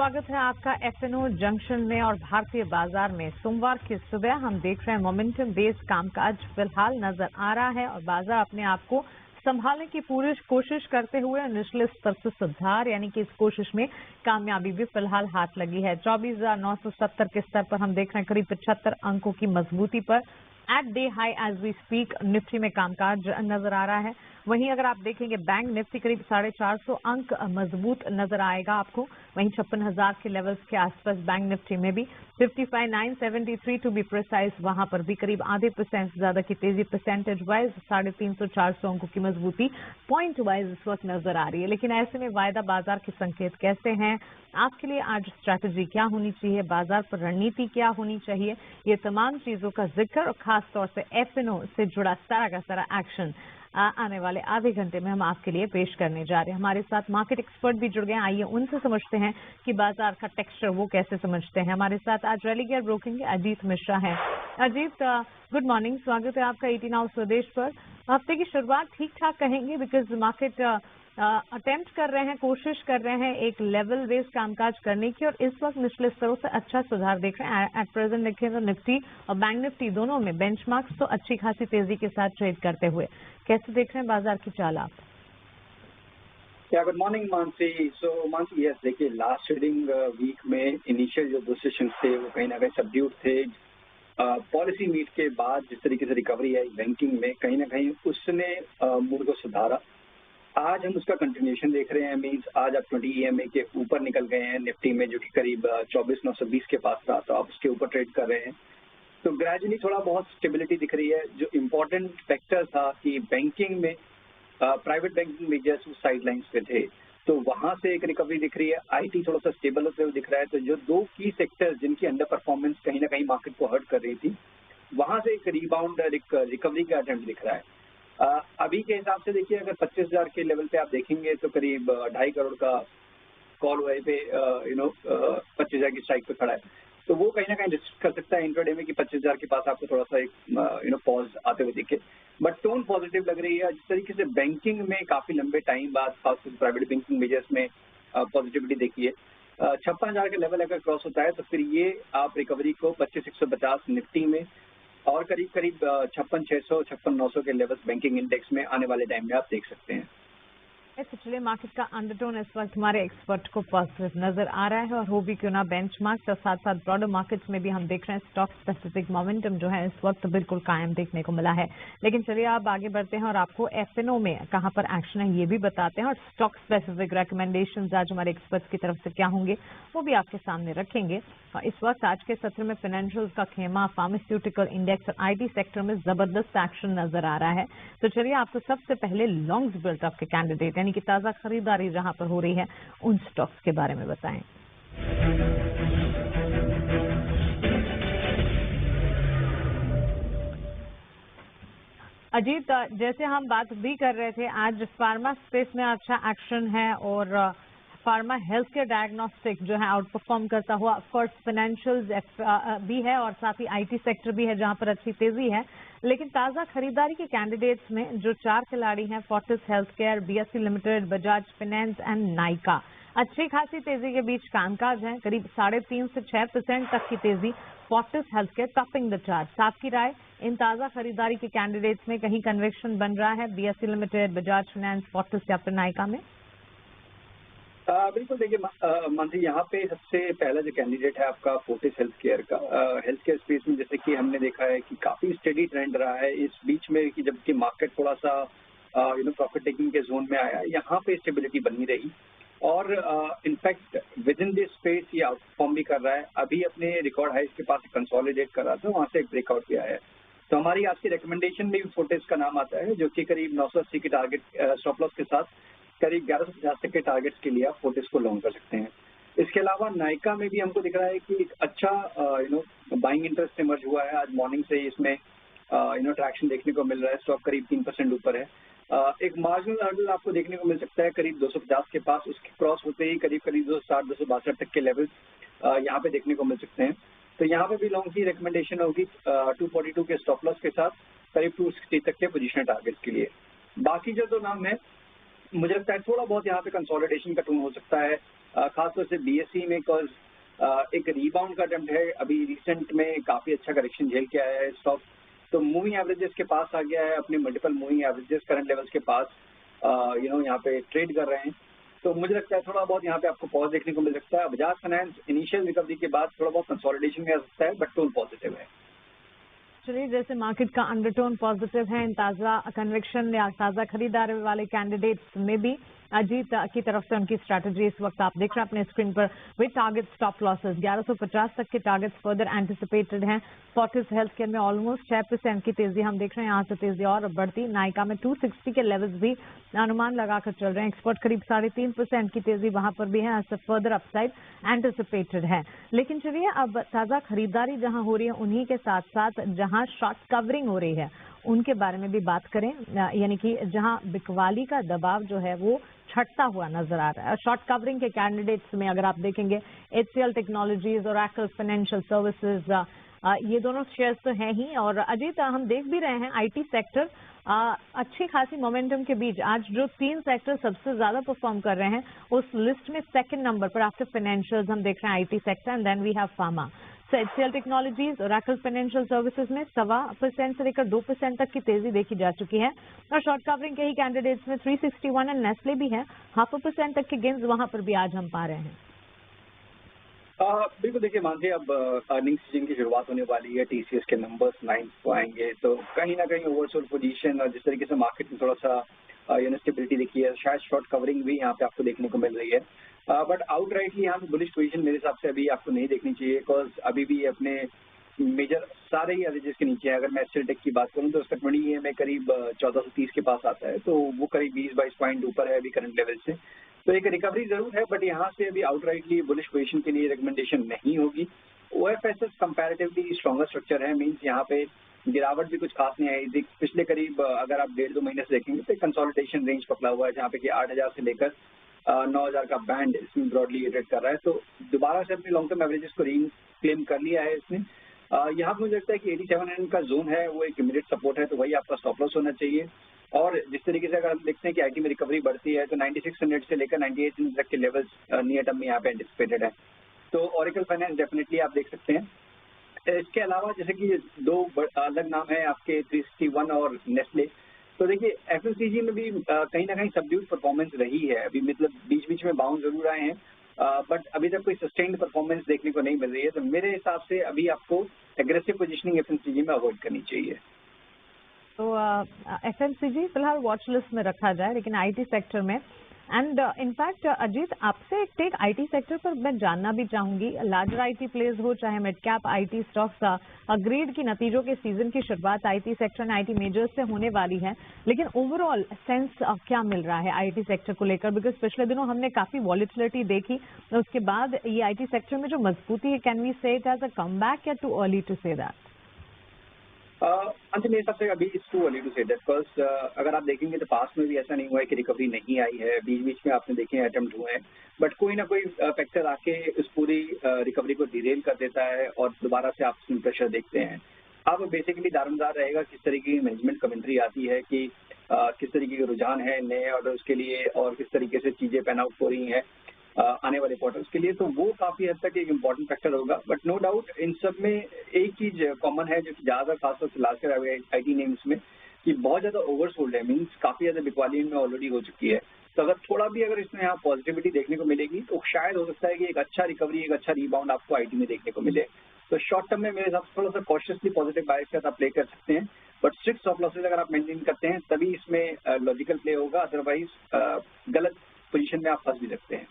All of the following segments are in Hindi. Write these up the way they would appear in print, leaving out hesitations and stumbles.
स्वागत है आपका एफएनओ जंक्शन में और भारतीय बाजार में। सोमवार की सुबह हम देख रहे हैं मोमेंटम बेस्ड कामकाज फिलहाल नजर आ रहा है और बाजार अपने आप को संभालने की पूरी कोशिश करते हुए निचले स्तर से सुधार यानी कि इस कोशिश में कामयाबी भी फिलहाल हाथ लगी है। 24,970 के स्तर पर हम देख रहे हैं करीब 75 अंकों की मजबूती पर at day high as we speak Nifty में कामकाज नजर आ रहा है। वहीं अगर आप देखेंगे बैंक निफ्टी करीब 450 अंक मजबूत नजर आएगा आपको। वहीं 56,000 के लेवल्स के आसपास बैंक निफ्टी में भी 55,973 टू बी प्रिसाइज, वहां पर भी करीब आधे % ज्यादा की तेजी परसेंटेज वाइज 350-400 अंकों की मजबूती पॉइंट वाइज इस वक्त नजर आ रही है। लेकिन ऐसे में वायदा बाजार के संकेत कैसे हैं, आपके लिए आज स्ट्रैटेजी क्या होनी चाहिए, बाजार पर रणनीति क्या होनी चाहिए, ये तमाम चीजों का जिक्र और खास तौर से एफएनओ से जुड़ा सारा का सारा एक्शन आने वाले आधे घंटे में हम आपके लिए पेश करने जा रहे हैं। हमारे साथ मार्केट एक्सपर्ट भी जुड़ गए हैं, आइए उनसे समझते हैं कि बाजार का टेक्सचर वो कैसे समझते हैं। हमारे साथ आज रेलिगेयर ब्रोकिंग के अजीत मिश्रा हैं। अजीत, गुड मॉर्निंग, स्वागत है आपका 18 आवर्स स्वदेश पर। हफ्ते की शुरुआत ठीक ठाक कहेंगे बिकॉज मार्केट अटेम्प्ट कर रहे हैं, कोशिश कर रहे हैं एक लेवल बेस्ड कामकाज करने की और इस वक्त निचले स्तरों से अच्छा सुधार देख रहे हैं। एट प्रेजेंट देखें तो निफ्टी और बैंक निफ्टी दोनों में बेंचमार्क्स तो अच्छी खासी तेजी के साथ ट्रेड करते हुए, कैसे देख रहे हैं बाजार की चाल आप? Good morning Mansi. So Mansi, yes, देखिए लास्ट ट्रेडिंग वीक में इनिशियल जो दो सेशन थे वो कहीं ना कहीं सबड्यूड थे। पॉलिसी मीट के बाद जिस तरीके से रिकवरी आई बैंकिंग में, कहीं ना कहीं उसने मूड को सुधारा। आज हम उसका कंटिन्यूएशन देख रहे हैं। मींस आज आप 20 EMA के ऊपर निकल गए हैं निफ्टी में, जो कि करीब 24,920 के पास था, तो आप उसके ऊपर ट्रेड कर रहे हैं। तो ग्रेजुअली थोड़ा बहुत स्टेबिलिटी दिख रही है। जो इम्पोर्टेंट फैक्टर था कि बैंकिंग में प्राइवेट बैंकिंग मेजर्स साइडलाइंस पे थे, तो वहां से एक रिकवरी दिख रही है। आईटी थोड़ा सा स्टेबल होते हुए दिख रहा है। तो जो दो की सेक्टर्स जिनकी अंडर परफॉर्मेंस कहीं ना कहीं मार्केट को हर्ट कर रही थी, वहां से एक रिबाउंड रिकवरी का अटेम्प्ट दिख रहा है। अभी के हिसाब से देखिए, अगर 25,000 के लेवल पे आप देखेंगे तो करीब 2.5 करोड़ का कॉल हुए पे 25,000 की स्ट्राइक पे खड़ा है। तो वो कहीं ना कहीं डिस्कस कर सकता है इंट्राडे में कि 25,000 के पास आपको थोड़ा सा एक पॉज आते हुए दिखे। बट टोन पॉजिटिव लग रही है। जिस तरीके से बैंकिंग में काफी लंबे टाइम बाद खासकर प्राइवेट बैंकिंग मेजर्स में पॉजिटिविटी देखी है। 56,000 का लेवल अगर क्रॉस होता है तो फिर ये आप रिकवरी को 25,150 निफ्टी में और करीब 56,600 56,900 के लेवल्स बैंकिंग इंडेक्स में आने वाले टाइम में आप देख सकते हैं। चलिए, मार्केट का अंडरटोन इस वक्त हमारे एक्सपर्ट को पॉजिटिव नजर आ रहा है और हो भी क्यों ना बेंचमार्क्स और साथ साथ ब्रॉडर मार्केट्स में भी हम देख रहे हैं स्टॉक स्पेसिफिक मोमेंटम जो है इस वक्त बिल्कुल कायम देखने को मिला है। लेकिन चलिए आप आगे बढ़ते हैं और आपको एफएनओ में कहां पर एक्शन है ये भी बताते हैं और स्टॉक स्पेसिफिक रिकमेंडेशंस आज हमारे एक्सपर्ट्स की तरफ से क्या होंगे वो भी आपके सामने रखेंगे। और इस वक्त आज के सत्र में फाइनेंशियल्स का खेमा, फार्मास्यूटिकल इंडेक्स और आईटी सेक्टर में जबरदस्त एक्शन नजर आ रहा है। तो चलिए आपको सबसे पहले लॉन्ग्स बिल्डअप के कैंडिडेट यानी कि ताजा खरीदारी जहां पर हो रही है उन स्टॉक्स के बारे में बताएं। अजीत, जैसे हम बात भी कर रहे थे, आज फार्मा स्पेस में अच्छा एक्शन है और फार्मा हेल्थ केयर डायग्नोस्टिक जो है आउट परफॉर्म करता हुआ, ऑफकोर्स फाइनेंशियल्स भी है और साथ ही आईटी सेक्टर भी है जहां पर अच्छी तेजी है। लेकिन ताजा खरीदारी के कैंडिडेट्स में जो 4 खिलाड़ी हैं, Fortis health care, BSE limited, Bajaj finance and Nykaa, अच्छी खासी तेजी के बीच कामकाज है। करीब 3.5 से 6% तक की तेजी Fortis health care topping the chart. आपकी राय इन ताजा खरीदारी के कैंडिडेट्स में कहीं कन्विक्शन बन रहा है BSE limited, Bajaj finance, Fortis या फिर नाइका में? बिल्कुल, देखिए मानसी, यहाँ पे सबसे पहला जो कैंडिडेट है आपका फोर्टिस हेल्थ केयर का। हेल्थ केयर स्पेस में जैसे कि हमने देखा है कि काफी स्टेडी ट्रेंड रहा है इस बीच में कि जबकि मार्केट थोड़ा सा प्रॉफिट टेकिंग के जोन में आया, यहाँ पे स्टेबिलिटी बनी रही और in fact with in this space ये आउटफॉर्म भी कर रहा है। अभी अपने रिकॉर्ड हाइस के पास कंसोलिडेट कर रहा था, वहाँ से एक ब्रेकआउट भी आया है। तो हमारी आज की रिकमेंडेशन में भी फोर्टिस का नाम आता है, जो कि करीब 980 के टारगेट स्टॉप लॉस के साथ करीब 1150 तक के टारगेट्स के लिए आप फोर्टिस को लॉन्ग कर सकते हैं। इसके अलावा नाइका में भी हमको दिख रहा है कि एक अच्छा बाइंग इंटरेस्ट इमर्ज हुआ है। आज मॉर्निंग से इसमें ट्रैक्शन देखने को मिल रहा है। स्टॉक करीब 3% ऊपर है। एक मार्जिनल हर्डल आपको देखने को मिल सकता है करीब 250 के पास, उसके क्रॉस होते ही करीब 260 262 तक के लेवल यहाँ पे देखने को मिल सकते हैं। तो यहाँ पे भी लॉन्ग की रिकमेंडेशन होगी 242 के स्टॉप लॉस के साथ करीब 260 तक के पोजिशनल टारगेट के लिए। बाकी जो दो नाम है, मुझे लगता है थोड़ा बहुत यहाँ पे कंसोलिडेशन का टोन हो सकता है। खासतौर से BSE में, बिकॉज एक रीबाउंड का अटेम्प्ट है। अभी रिसेंट में काफी अच्छा करेक्शन झेल के आया है स्टॉक, तो मूविंग एवरेजेस के पास आ गया है, अपने multiple moving averages current levels के पास यहाँ पे ट्रेड कर रहे हैं। तो मुझे लगता है थोड़ा बहुत यहाँ पे आपको पॉज देखने को मिल सकता है। बजाज फाइनेंस इनिशियल रिकवरी के बाद थोड़ा बहुत कंसोलिडेशन में आ सकता है, बट टोन पॉजिटिव है। चलिए, जैसे मार्केट का अंडरटोन पॉजिटिव है, इन ताज़ा कन्विक्शन या ताज़ा खरीदारी वाले कैंडिडेट्स में भी अजीत की तरफ से उनकी स्ट्रैटेजी इस वक्त आप देख रहे हैं अपने स्क्रीन पर। विद टारगेट स्टॉप लॉसेस 1150 तक के टारगेट्स फर्दर एंटिसिपेटेड हैं। फोर्टिस हेल्थ केयर में ऑलमोस्ट 6% की तेजी हम देख रहे हैं, यहाँ से तेजी और बढ़ती। नायका में 260 के लेवल्स भी अनुमान लगाकर चल रहे हैं। एक्सपर्ट करीब 3.5% की तेजी वहां पर भी है, फर्दर अपसाइड एंटिसिपेटेड है। लेकिन चलिए, अब ताज़ा खरीदारी जहां हो रही है, उन्हीं के साथ साथ जहां शॉर्ट कवरिंग हो रही है उनके बारे में भी बात करें, यानी कि जहां बिकवाली का दबाव जो है वो छटता हुआ नजर आ रहा है। शॉर्ट कवरिंग के कैंडिडेट्स में अगर आप देखेंगे, HCL टेक्नोलॉजीज और ओरेकल फाइनेंशियल सर्विसेज, ये दोनों शेयर्स तो हैं ही। और अजीत, हम देख भी रहे हैं IT सेक्टर अच्छी खासी मोमेंटम के बीच आज जो 3 सेक्टर सबसे ज्यादा परफॉर्म कर रहे हैं, उस लिस्ट में सेकंड नंबर पर आफ्टर फाइनेंशियल्स हम देख रहे हैं IT sector, and then we have pharma. So HCL technologies, Oracle financial services में 1.25% से लेकर 2% तक की तेजी देखी जा चुकी है। और शॉर्ट कवरिंग के ही कैंडिडेट्स में 361 एंड नेस्ले भी है, 0.5% तक के गेंस वहां पर भी आज हम पा रहे हैं। बिल्कुल, देखिए मानते, अब अर्निंग सीजन की शुरुआत होने वाली है, TCS के नंबर्स 9 को आएंगे, तो कहीं ना कहीं ओवरसोल्ड पोजीशन और जिस तरीके से मार्केट में थोड़ा सा स्टेबिलिटी दिखी है, शायद शॉर्ट कवरिंग भी यहाँ पे आपको देखने को मिल रही है। बट आउटराइटली यहाँ पे बुलिश पोजीशन मेरे हिसाब से अभी आपको नहीं देखनी चाहिए, बिकॉज अभी भी अपने मेजर सारे ही एवरेजेस के नीचे है। अगर मैं HCL टेक की बात करूँ तो उसका 20 EMA करीब 1430 के पास आता है, तो वो करीब 20-22 पॉइंट ऊपर है अभी करंट लेवल से। तो एक रिकवरी जरूर है, बट यहाँ से अभी आउटराइटली बुलिश पोजीशन के लिए रिकमेंडेशन नहीं होगी। OFSS कंपैरेटिवली स्ट्रॉन्गर स्ट्रक्चर है, मींस यहाँ पे गिरावट भी कुछ खास नहीं आई। पिछले करीब अगर आप 1.5-2 महीने से देखेंगे तो कंसोलिडेशन रेंज पकड़ा हुआ है, जहाँ पे कि 8000 से लेकर 9000 का बैंड इसमें ब्रॉडली रेट कर रहा है। तो दोबारा से अपने लॉन्ग टर्म एवरेजेस को क्लेम कर लिया है इसने। यहाँ पे मुझे लगता है कि 8700 का जोन है, वो एक इमीडिएट सपोर्ट है, तो वही आपका स्टॉप लॉस होना चाहिए। और जिस तरीके से अगर हम देखते हैं कि IT में रिकवरी बढ़ती है, तो 9600 से लेकर 9800 तक के लेवल्स नियर टर्म में यहाँ पे एंटिसिपेटेड है। तो ओरेकल फाइनेंस डेफिनेटली आप देख सकते हैं। इसके अलावा जैसे कि 2 अलग नाम है आपके, 361 और नेस्ले। तो देखिए FMCG में भी कहीं ना कहीं सबड्यूड परफॉर्मेंस रही है, अभी मतलब बीच बीच में बाउंस जरूर आए हैं, बट अभी तक कोई सस्टेन्ड परफॉर्मेंस देखने को नहीं मिल रही है। तो मेरे हिसाब से अभी आपको एग्रेसिव पोजीशनिंग FMCG में अवॉइड करनी चाहिए। तो FMCG फिलहाल वॉच लिस्ट में रखा जाए, लेकिन IT सेक्टर में एंड इनफैक्ट अजीत, आपसे एक टेक IT सेक्टर पर मैं जानना भी चाहूंगी। लार्जर IT प्लेयर्स हो चाहे mid cap IT stocks, agreed की नतीजों के सीजन की शुरुआत IT sector and IT measures से होने वाली है, लेकिन ओवरऑल सेंस क्या मिल रहा है IT सेक्टर को लेकर? बिकॉज पिछले दिनों हमने काफी वॉलिटिलिटी देखी, उसके बाद ये IT सेक्टर में जो मजबूती है, can we say it as a comeback या too early to say that? मेरे हिसाब से अभी it's too early to say that, because अगर आप देखेंगे तो पास्ट में भी ऐसा नहीं हुआ है कि रिकवरी नहीं आई है। बीच बीच में आपने देखे अटेम्प्ट हुए हैं, बट कोई ना कोई फैक्टर आके उस पूरी रिकवरी को डिरेल कर देता है और दोबारा से आप प्रेशर देखते हैं। अब बेसिकली दारोमदार रहेगा किस तरीके की मैनेजमेंट कमेंट्री आती है कि किस तरीके के रुझान है नए ऑर्डर्स के लिए और किस तरीके से चीजें पैन आउट हो रही हैं आने वाले क्वार्टर्स के लिए, तो वो काफी हद तक एक इम्पॉर्टेंट फैक्टर होगा। बट नो डाउट इन सब में एक चीज कॉमन है जो कि ज्यादा खासतौर से लास्ट ईयर IT नेम्स में, कि बहुत ज्यादा ओवरसोल्ड है, मींस काफी ज्यादा बिकवाली में ऑलरेडी हो चुकी है। तो अगर थोड़ा भी अगर इसमें यहाँ पॉजिटिविटी देखने को मिलेगी तो शायद हो सकता है कि एक अच्छा रिकवरी, एक अच्छा रीबाउंड आपको IT में देखने को मिले। तो शॉर्ट टर्म में मेरे हिसाब से थोड़ा सा कॉशियसली पॉजिटिव बायस के साथ आप प्ले कर सकते हैं, बट स्ट्रिक्ट स्टॉप लॉसेज अगर आप मेंटेन करते हैं तभी इसमें लॉजिकल प्ले होगा, अदरवाइज गलत पोजीशन में आप फंस भी सकते हैं।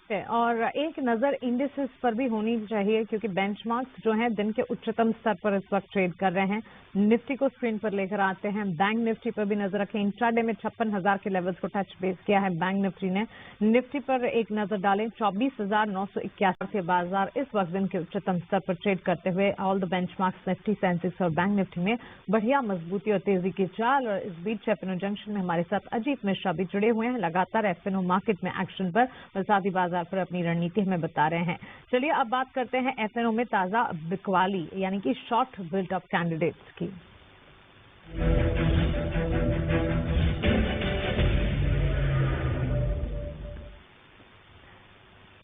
और एक नजर इंडिसेस पर भी होनी चाहिए, क्योंकि बेंचमार्क्स जो हैं दिन के उच्चतम स्तर पर इस वक्त ट्रेड कर रहे हैं। निफ्टी को स्क्रीन पर लेकर आते हैं, बैंक निफ्टी पर भी नजर रखें। इंट्राडे में 56,000 के लेवल्स को टच बेस किया है बैंक निफ्टी ने। निफ्टी पर एक नजर डालें, 24,981 के बाजार इस वक्त दिन के उच्चतम स्तर पर ट्रेड करते हुए। All the benchmarks Nifty, Sensex और बैंक निफ्टी में बढ़िया मजबूती और तेजी की चाल। और इस बीच FNO जंक्शन में हमारे साथ अजीत मिश्रा भी जुड़े हुए हैं, लगातार FNO मार्केट में एक्शन पर और साथ ही बाजार पर अपनी रणनीति हमें बता रहे हैं। चलिए अब बात करते हैं FNO में ताजा बिकवाली यानी कि शॉर्ट बिल्टअप कैंडिडेट्स की।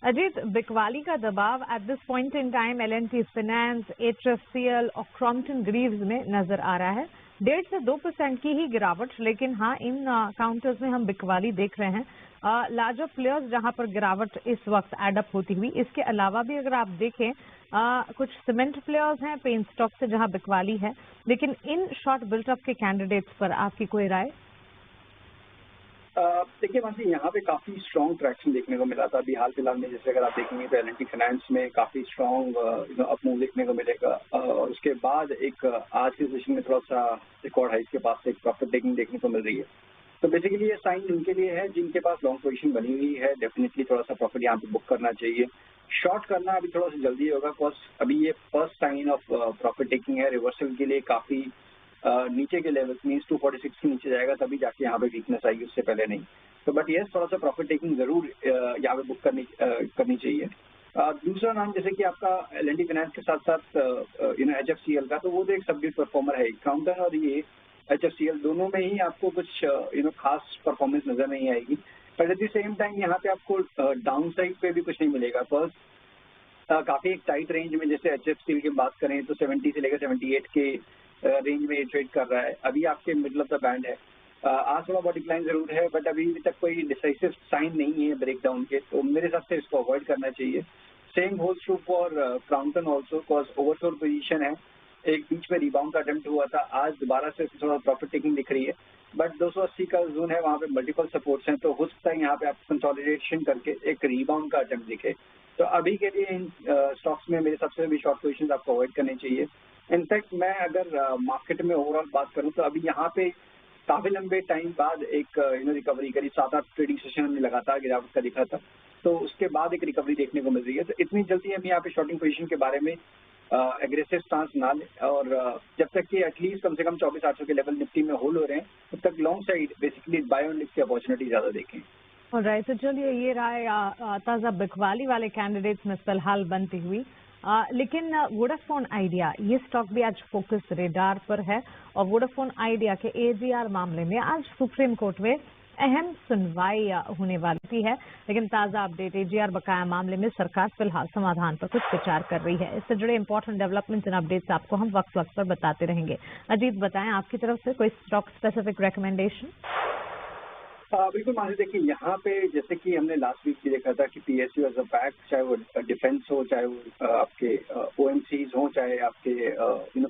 अजीत, बिकवाली का दबाव at this point in time L&T finance, HFCL और क्रॉम्पटन ग्रीव्स में नजर आ रहा है। 1.5 से 2% की ही गिरावट, लेकिन हाँ, इन काउंटर्स में हम बिकवाली देख रहे हैं। लार्जर प्लेयर्स जहां पर गिरावट इस वक्त एडअप होती हुई। इसके अलावा भी अगर आप देखें, कुछ सीमेंट प्लेयर्स हैं, पेंट स्टॉक से जहां बिकवाली है। लेकिन इन शॉर्ट बिल्टअप के कैंडिडेट्स पर आपकी कोई राय? देखिए मानसी, यहाँ पे काफी स्ट्रॉन्ग ट्रैक्शन देखने को मिला था अभी हाल फिलहाल में। जैसे अगर आप देखेंगे तो L&T फाइनेंस में काफी स्ट्रॉन्ग अप मूव देखने को मिलेगा, और उसके बाद एक आज के सेशन में थोड़ा सा रिकॉर्ड हाइस के पास एक प्रॉफिट टेकिंग देखने को मिल रही है। तो बेसिकली ये साइन उनके लिए है जिनके पास लॉन्ग पोजीशन बनी हुई है। डेफिनेटली थोड़ा सा प्रॉफिट यहाँ पे बुक करना चाहिए। शॉर्ट करना अभी थोड़ा सा जल्दी होगा, बिकॉज अभी ये first sign of profit taking है। रिवर्सल के लिए काफी नीचे के लेवल मीन्स 246 के नीचे जाएगा तभी जाके यहाँ पे वीकनेस आएगी, उससे पहले नहीं। तो बट ये थोड़ा सा प्रॉफिट टेकिंग जरूर यहाँ पे बुक करनी चाहिए। दूसरा नाम जैसे कि आपका L&T फाइनेंस के साथ साथ HFCL का, तो वो तो एक सबड्यूड परफॉर्मर है। क्रॉम्पटन और ये HFCL दोनों में ही आपको कुछ खास परफॉर्मेंस नजर नहीं आएगी, but at the same time यहाँ पे आपको डाउन साइड पे भी कुछ नहीं मिलेगा। फर्स्ट काफी एक टाइट रेंज में जैसे HFCL की बात करें तो 70 से लेकर 78 के रेंज में ये ट्रेड कर रहा है। अभी आपके मिडल ऑफ द बैंड है। आज थोड़ा बहुत डिक्लाइन जरूर है, बट अभी तक कोई डिसाइसिव साइन नहीं है ब्रेकडाउन के, तो मेरे हिसाब से इसको अवॉइड करना चाहिए। Same holds true for Crompton also, because oversold position है। एक बीच में रिबाउंड का अटेम्प्ट हुआ था, आज दोबारा से थोड़ा प्रॉफिट टेकिंग दिख रही है, बट 280 का जोन है, वहाँ पे मल्टीपल सपोर्ट्स हैं, तो हो सकता है यहाँ पे आप कंसोलिडेशन करके एक रिबाउंड का अटेम्प्ट दिखे। तो अभी के लिए इन स्टॉक्स में मेरे सबसे भी शॉर्ट पोजीशन आपको अवॉइड करनी चाहिए। इनफैक्ट मैं अगर मार्केट में ओवरऑल बात करूँ तो अभी यहाँ पे काफी लंबे टाइम बाद एक रिकवरी करी, 7-8 ट्रेडिंग सेशन हमने लगातार गिरावट का दिखा था, तो उसके बाद एक रिकवरी देखने को मिल रही है। तो इतनी जल्दी हम यहाँ पे शॉर्टिंग पोजीशन के बारे में एग्रेसिव स्टांस ना लें, और जब तक कि एटलीस्ट कम से कम 24,800 के लेवल निफ्टी में होल्ड हो रहे हैं तब तक long side basically buy on dip की अपॉर्चुनिटी ज्यादा देखें। ऑलराइट, तो चलिए ये राय ताजा बिकवाली वाले कैंडिडेट्स में फिलहाल बनती हुई। लेकिन वोडाफोन आइडिया, ये स्टॉक भी आज फोकस रेडार पर है, और वोडाफोन आइडिया के AGR मामले में आज सुप्रीम कोर्ट में अहम सुनवाई होने वाली है। लेकिन ताजा अपडेट, AGR बकाया मामले में सरकार फिलहाल समाधान पर कुछ विचार कर रही है। इससे जुड़े इंपॉर्टेंट डेवलपमेंट्स एंड अपडेट्स आपको हम वक्त वक्त पर बताते रहेंगे। अजीत, बताएं आपकी तरफ से कोई स्टॉक स्पेसिफिक रिकमेंडेशन? बिल्कुल मानसी, देखिए यहाँ पे जैसे कि हमने लास्ट वीक भी देखा था कि PSU एज अ बैक, चाहे वो डिफेंस हो, चाहे वो आपके OMCs हो, चाहे आपके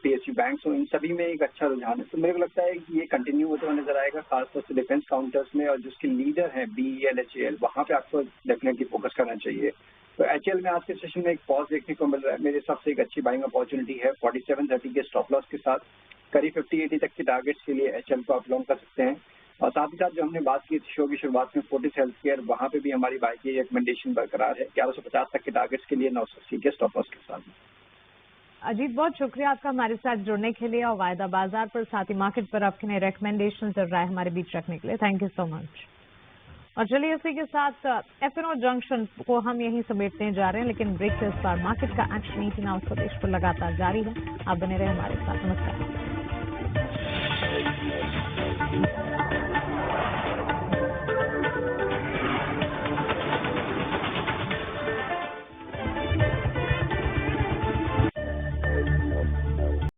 PSU बैंक्स हो, इन सभी में एक अच्छा रुझान है। तो मेरे को लगता है कि ये कंटिन्यू होता हुआ नजर आएगा, खासतौर से डिफेंस काउंटर्स में, और जिसके लीडर हैं BEL, HAL, वहाँ पे आपको डेफिनेटली फोकस करना चाहिए। तो HL में आज के सेशन में एक पॉज देखने को मिल रहा है, मेरे हिसाब से एक अच्छी बाइंग अपॉर्चुनिटी है। 4730 के स्टॉप लॉस के साथ करीब 50-80 तक के टारगेट्स के लिए HL को आप लॉन्ग कर सकते हैं। और साथ ही साथ जो हमने बात की थी शो की शुरुआत में फोर्टिस हेल्थ केयर, वहाँ पे भी हमारी बाई की रिकमेंडेशन बरकरार है 1150 तक के टारगेट्स के लिए 980 के स्टॉप लॉस के साथ। अजीत, बहुत शुक्रिया आपका हमारे साथ जुड़ने के लिए, और वायदा बाजार पर साथ ही मार्केट पर आपके रिकमेंडेशन और राय हमारे बीच रखने के लिए थैंक यू सो मच। और चलिए इसी के साथ F&O जंक्शन को हम यहीं समेटने जा रहे हैं, लेकिन ब्रेक से इस बार मार्केट का एक्शन 18 आवर्स प्रदेश पर लगातार जारी है। आप बने रहे हमारे साथ। नमस्कार।